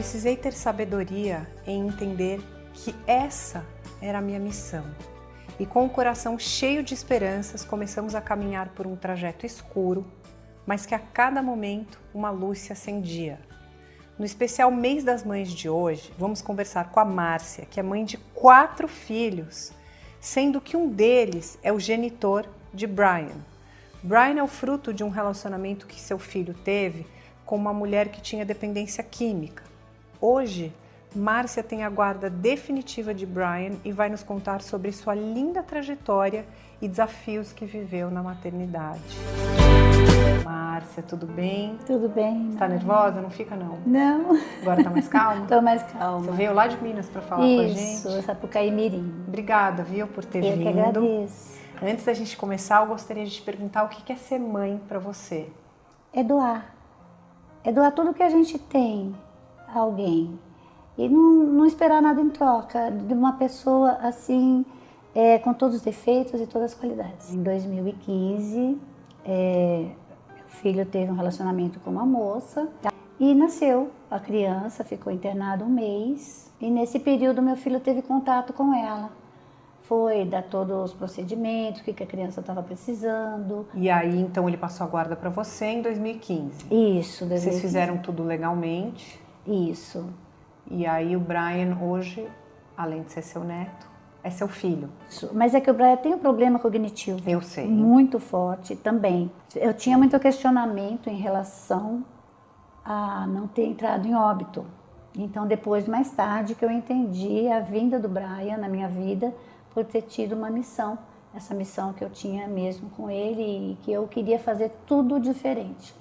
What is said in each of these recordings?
precisei ter sabedoria em entender que essa era a minha missão. E com o coração cheio de esperanças, começamos a caminhar por um trajeto escuro, mas que a cada momento uma luz se acendia. No especial Mês das Mães de hoje, vamos conversar com a Márcia, que é mãe de 4 filhos, sendo que um deles é o genitor de Brian. Brian é o fruto de um relacionamento que seu filho teve com uma mulher que tinha dependência química. Hoje, Márcia tem a guarda definitiva de Brian e vai nos contar sobre sua linda trajetória e desafios que viveu na maternidade. Márcia, tudo bem? Tudo bem. Tá nervosa? Não fica não? Não. Agora tá mais calma? Tô mais calma. Você veio lá de Minas para falar com a gente? Isso, Sapucaí-Mirim. Obrigada, viu, por ter vindo. Eu que agradeço. Antes da gente começar, eu gostaria de te perguntar o que é ser mãe para você? É doar. É doar tudo que a gente tem a alguém. E não esperar nada em troca de uma pessoa assim, com todos os defeitos e todas as qualidades. Em 2015, meu filho teve um relacionamento com uma moça e nasceu a criança, ficou internado 1 mês. E nesse período meu filho teve contato com ela. Foi dar todos os procedimentos, o que a criança estava precisando. E aí, então, ele passou a guarda para você em 2015? Isso, 2015. Vocês fizeram tudo legalmente? Isso. E aí o Brian hoje, além de ser seu neto, é seu filho. Mas é que o Brian tem um problema cognitivo. Eu sei. Muito forte também. Eu tinha muito questionamento em relação a não ter entrado em óbito. Então, depois, mais tarde, que eu entendi a vinda do Brian na minha vida por ter tido uma missão. Essa missão que eu tinha mesmo com ele e que eu queria fazer tudo diferente.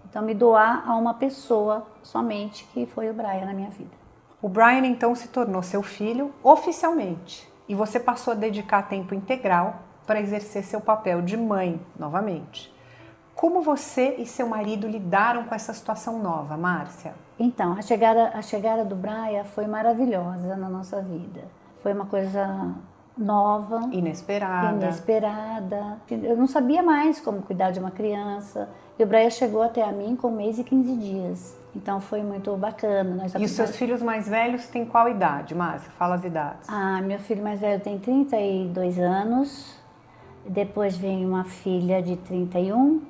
Então, me doar a uma pessoa somente, que foi o Brian na minha vida. O Brian, então, se tornou seu filho oficialmente. E você passou a dedicar tempo integral para exercer seu papel de mãe novamente. Como você e seu marido lidaram com essa situação nova, Márcia? Então, a chegada do Brian foi maravilhosa na nossa vida. Foi uma coisa nova. Inesperada. Eu não sabia mais como cuidar de uma criança. E o Brian chegou até a mim com 1 mês e 15 dias. Então foi muito bacana. E os seus filhos mais velhos têm qual idade, Márcia? Fala as idades. Meu filho mais velho tem 32 anos. Depois vem uma filha de 31.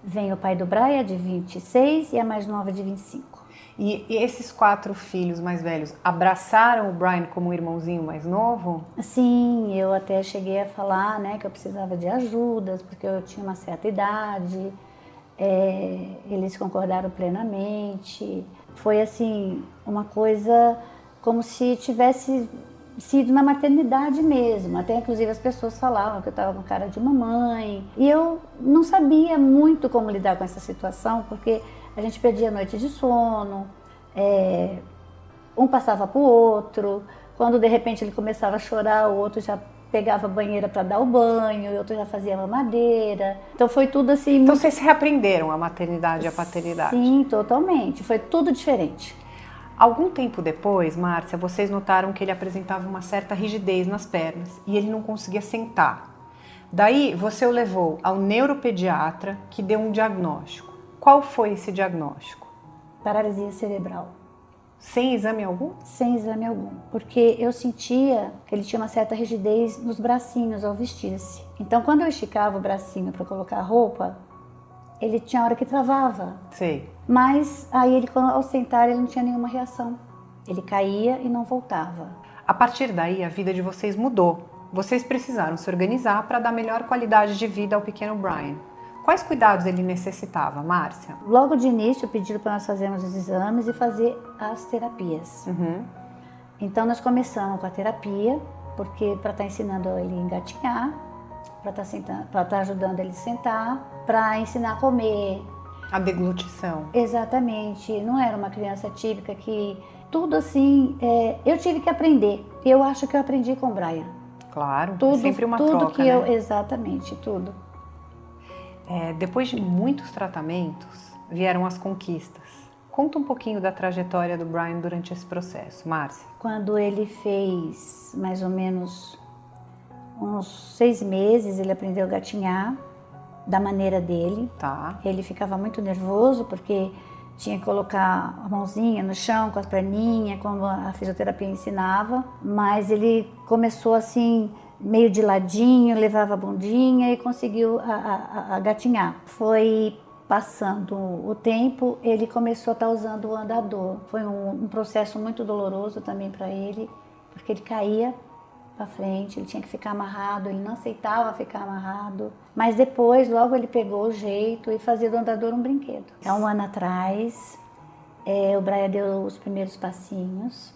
Vem o pai do Brian, de 26, e a mais nova, de 25. E esses 4 filhos mais velhos abraçaram o Brian como um irmãozinho mais novo? Sim, eu até cheguei a falar, né, que eu precisava de ajudas, porque eu tinha uma certa idade. Eles concordaram plenamente. Foi assim, uma coisa como se tivesse sido na maternidade mesmo. Até inclusive as pessoas falavam que eu estava com cara de mamãe. E eu não sabia muito como lidar com essa situação, porque a gente perdia a noite de sono, um passava para o outro. Quando de repente ele começava a chorar, o outro já pegava a banheira para dar o banho, o outro já fazia mamadeira. Então foi tudo assim... Então vocês se reaprenderam a maternidade e a paternidade? Sim, totalmente. Foi tudo diferente. Algum tempo depois, Márcia, vocês notaram que ele apresentava uma certa rigidez nas pernas e ele não conseguia sentar. Daí você o levou ao neuropediatra, que deu um diagnóstico. Qual foi esse diagnóstico? Paralisia cerebral. Sem exame algum? Sem exame algum, porque eu sentia que ele tinha uma certa rigidez nos bracinhos ao vestir-se. Então, quando eu esticava o bracinho para colocar a roupa, ele tinha hora que travava. Sei. Mas aí, ao sentar, ele não tinha nenhuma reação. Ele caía e não voltava. A partir daí, a vida de vocês mudou. Vocês precisaram se organizar para dar melhor qualidade de vida ao pequeno Brian. Quais cuidados ele necessitava, Márcia? Logo de início, pediram para nós fazermos os exames e fazer as terapias. Então, nós começamos com a terapia, porque para estar ensinando ele a engatinhar, para estar ajudando ele a sentar, para ensinar a comer. A deglutição. Exatamente. Não era uma criança típica que... Tudo assim, eu tive que aprender. Eu acho que eu aprendi com o Brian. Claro, tudo, sempre uma tudo troca, que né? Exatamente, tudo. Depois de muitos tratamentos, vieram as conquistas. Conta um pouquinho da trajetória do Brian durante esse processo, Márcia. Quando ele fez mais ou menos uns 6 meses, ele aprendeu a gatinhar da maneira dele. Tá. Ele ficava muito nervoso porque tinha que colocar a mãozinha no chão com as perninhas, como a fisioterapia ensinava, mas ele começou assim, meio de ladinho, levava a bundinha e conseguiu a gatinhar. Foi passando o tempo, ele começou a estar usando o andador. Foi um processo muito doloroso também para ele, porque ele caía para frente, ele tinha que ficar amarrado, ele não aceitava ficar amarrado. Mas depois, logo ele pegou o jeito e fazia do andador um brinquedo. Há um ano atrás, o Brian deu os primeiros passinhos.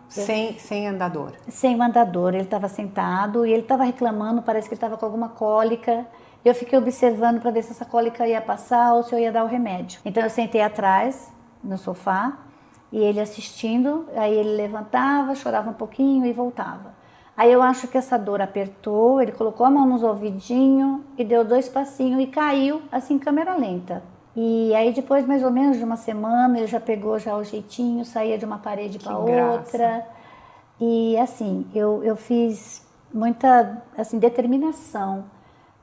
Sem andador? Sem o andador, ele estava sentado e ele estava reclamando, parece que ele estava com alguma cólica. Eu fiquei observando para ver se essa cólica ia passar ou se eu ia dar o remédio. Então eu sentei atrás, no sofá, e ele assistindo, aí ele levantava, chorava um pouquinho e voltava. Aí eu acho que essa dor apertou, ele colocou a mão nos ouvidinhos e deu 2 passinhos e caiu, assim, em câmera lenta. E aí depois, mais ou menos de uma semana, ele já pegou já o jeitinho, saía de uma parede para outra. E assim, eu fiz muita assim, determinação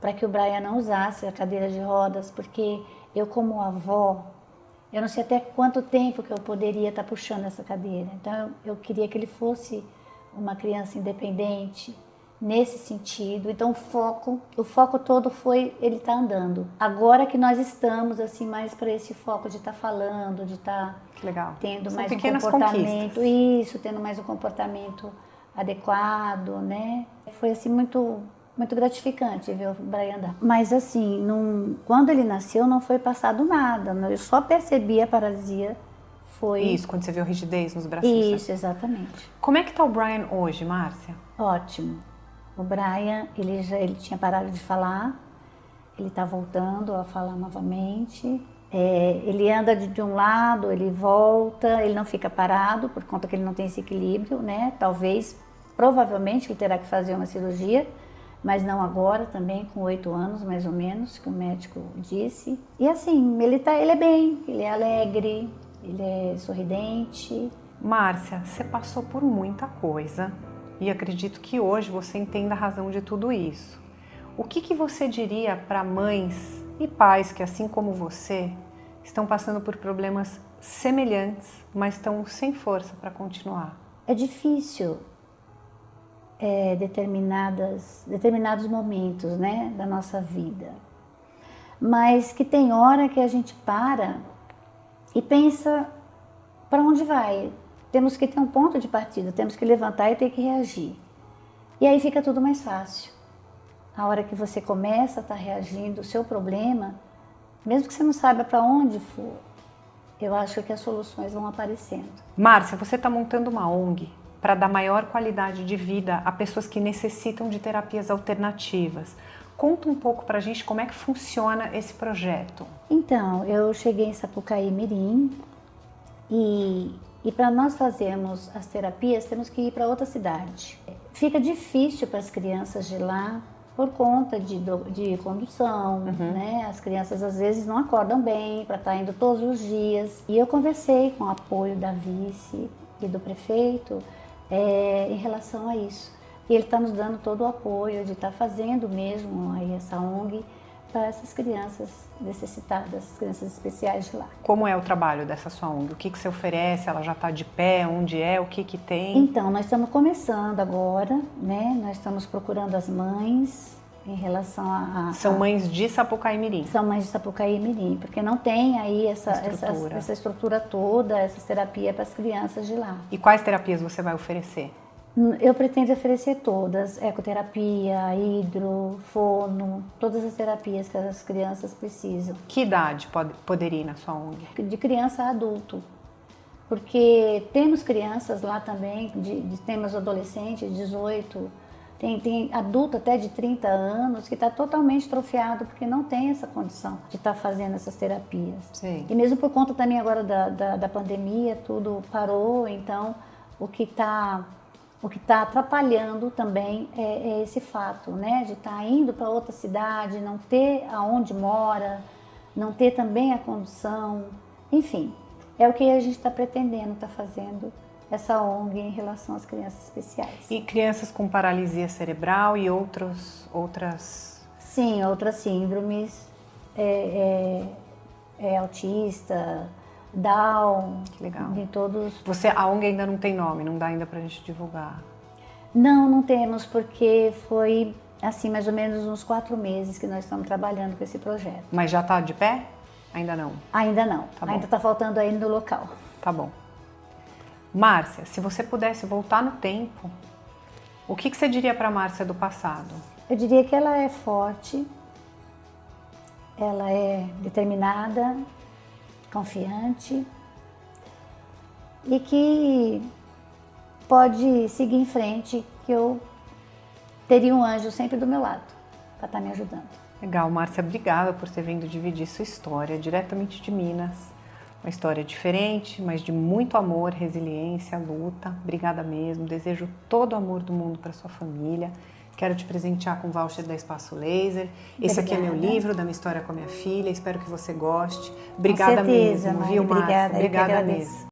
para que o Brian não usasse a cadeira de rodas, porque eu como avó, eu não sei até quanto tempo que eu poderia estar puxando essa cadeira. Então eu queria que ele fosse uma criança independente nesse sentido. Então o foco todo foi ele estar andando. Agora que nós estamos assim mais para esse foco de estar falando, de estar tendo mais um comportamento, isso, tendo mais um comportamento adequado, né? Foi assim muito gratificante ver o Brian andar. Mas assim, quando ele nasceu não foi passado nada, eu só percebi a paralisia. Foi... Isso, quando você viu rigidez nos bracinhos. Isso, exatamente. Como é que tá o Brian hoje, Márcia? Ótimo. O Brian, ele tinha parado de falar, ele está voltando a falar novamente. Ele anda de um lado, ele volta, ele não fica parado, por conta que ele não tem esse equilíbrio, né? Provavelmente ele terá que fazer uma cirurgia, mas não agora, também com 8 anos mais ou menos, que o médico disse. E assim, ele é bem, ele é alegre, ele é sorridente. Márcia, você passou por muita coisa e acredito que hoje você entenda a razão de tudo isso. O que você diria para mães e pais que, assim como você, estão passando por problemas semelhantes, mas estão sem força para continuar? É difícil determinados momentos, né, da nossa vida, mas que tem hora que a gente para e pensa para onde vai. Temos que ter um ponto de partida, temos que levantar e ter que reagir. E aí fica tudo mais fácil. A hora que você começa a estar reagindo, o seu problema, mesmo que você não saiba para onde for, eu acho que as soluções vão aparecendo. Márcia, você está montando uma ONG para dar maior qualidade de vida a pessoas que necessitam de terapias alternativas. Conta um pouco para a gente como é que funciona esse projeto. Então, eu cheguei em Sapucaí Mirim e para nós fazermos as terapias temos que ir para outra cidade. Fica difícil para as crianças de lá por conta de condução, né? As crianças às vezes não acordam bem para estar indo todos os dias. E eu conversei com o apoio da vice e do prefeito em relação a isso. E ele está nos dando todo o apoio de estar fazendo mesmo aí essa ONG para essas crianças necessitadas, essas crianças especiais de lá. Como é o trabalho dessa sua ONG? O que você oferece? Ela já está de pé? Onde é? O que tem? Então, nós estamos começando agora, né? Nós estamos procurando as mães em relação a... São mães de Sapucaí Mirim? São mães de Sapucaí Mirim, porque não tem aí essa estrutura toda, essa terapia para as crianças de lá. E quais terapias você vai oferecer? Eu pretendo oferecer todas, ecoterapia, hidro, fono, todas as terapias que as crianças precisam. Que idade poderia ir na sua ONG? De criança a adulto, porque temos crianças lá também, temos adolescentes, 18, tem adulto até de 30 anos que está totalmente atrofiado porque não tem essa condição de estar fazendo essas terapias. Sim. E mesmo por conta também agora da pandemia, tudo parou, então o que está atrapalhando também é esse fato, né, de estar indo para outra cidade, não ter aonde mora, não ter também a condução, enfim, é o que a gente está pretendendo, está fazendo essa ONG em relação às crianças especiais. E crianças com paralisia cerebral e outras... Sim, outras síndromes, autista, Down, Que legal. de todos. A ONG ainda não tem nome, não dá ainda pra gente divulgar. Não temos, porque foi assim mais ou menos uns 4 meses que nós estamos trabalhando com esse projeto. Mas já tá de pé? Ainda não. Ainda não, Tá bom. ainda está faltando aí no local. Tá bom. Márcia, se você pudesse voltar no tempo, o que você diria pra Márcia do passado? Eu diria que ela é forte, ela é determinada, confiante e que pode seguir em frente, que eu teria um anjo sempre do meu lado para estar me ajudando. Legal, Márcia, obrigada por ter vindo dividir sua história diretamente de Minas. Uma história diferente, mas de muito amor, resiliência, luta. Obrigada mesmo. Desejo todo o amor do mundo para sua família. Quero te presentear com o voucher da Espaço Laser. Esse aqui é meu livro, da minha história com a minha filha. Espero que você goste. Obrigada com certeza, mesmo, Mari, viu, Márcia? obrigada, eu que Obrigada agradeço. mesmo.